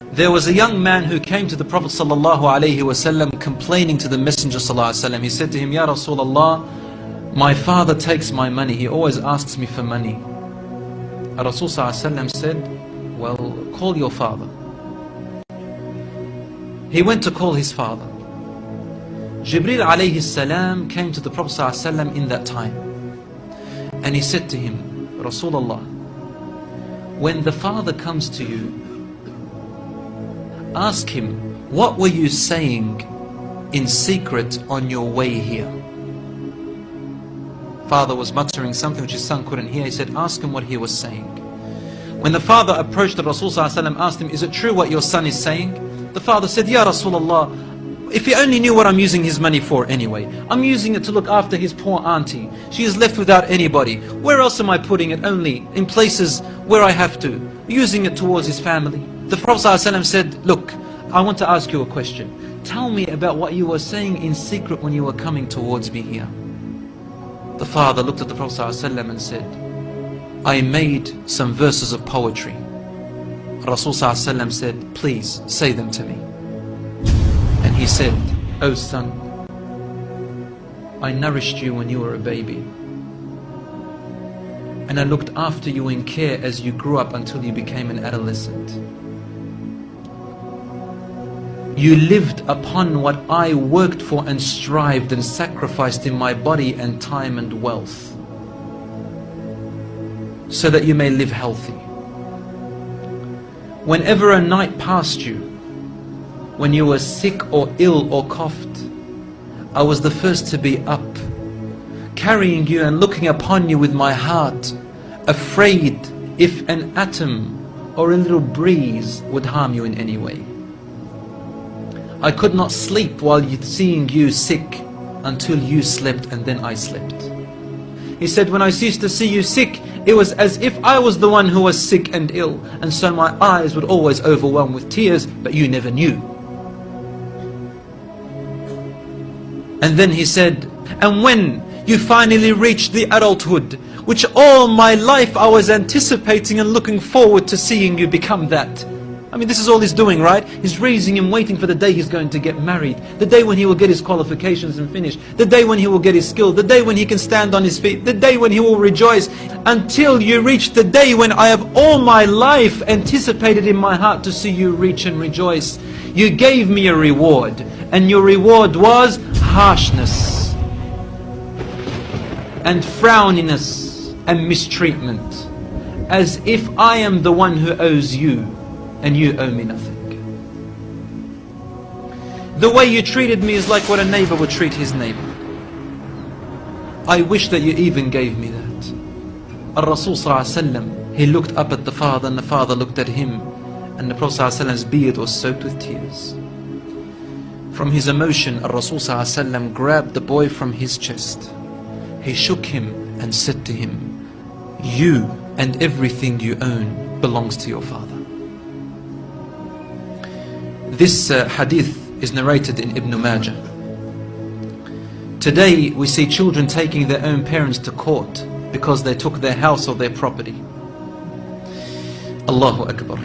There was a young man who came to the Prophet ﷺ complaining to the Messenger ﷺ. He said to him, Ya Rasulullah, my father takes my money. He always asks me for money. Rasul ﷺ said, well, call your father. He went to call his father. Jibreel alayhi salam came to the Prophet ﷺ in that time. And he said to him, Rasulullah, when the father comes to you, ask him, what were you saying in secret on your way here? Father was muttering something which his son couldn't hear. He said, ask him what he was saying. When the father approached the Rasul ﷺ, asked him, is it true what your son is saying? The father said, Ya Rasulullah, if he only knew what I'm using his money for anyway. I'm using it to look after his poor auntie. She is left without anybody. Where else am I putting it? Only in places where I have to. Using it towards his family. The Prophet ﷺ said, look, I want to ask you a question. Tell me about what you were saying in secret when you were coming towards me here. The father looked at the Prophet ﷺ and said, I made some verses of poetry. Rasul ﷺ said, please say them to me. And he said, oh son, I nourished you when you were a baby. And I looked after you in care as you grew up until you became an adolescent. You lived upon what I worked for and strived and sacrificed in my body and time and wealth, so that you may live healthy. Whenever a night passed you, when you were sick or ill or coughed, I was the first to be up, carrying you and looking upon you with my heart, afraid if an atom or a little breeze would harm you in any way. I could not sleep while seeing you sick until you slept, and then I slept. He said, when I used to see you sick, it was as if I was the one who was sick and ill, and so my eyes would always overwhelm with tears, but you never knew. And then he said, and when you finally reached the adulthood, which all my life I was anticipating and looking forward to seeing you become that. I mean, this is all he's doing, right? He's raising him, waiting for the day he's going to get married, the day when he will get his qualifications and finish, the day when he will get his skill, the day when he can stand on his feet, the day when he will rejoice, until you reach the day when I have all my life anticipated in my heart to see you reach and rejoice. You gave me a reward, and your reward was harshness and frowniness and mistreatment, as if I am the one who owes you and you owe me nothing. The way you treated me is like what a neighbor would treat his neighbor. I wish that you even gave me that. Rasul ﷺ, he looked up at the father, and the father looked at him, and the Prophet ﷺ's beard was soaked with tears. From his emotion, Rasul ﷺ grabbed the boy from his chest. He shook him and said to him, you and everything you own belongs to your father. This hadith is narrated in Ibn Majah. Today we see children taking their own parents to court because they took their house or their property. Allahu Akbar.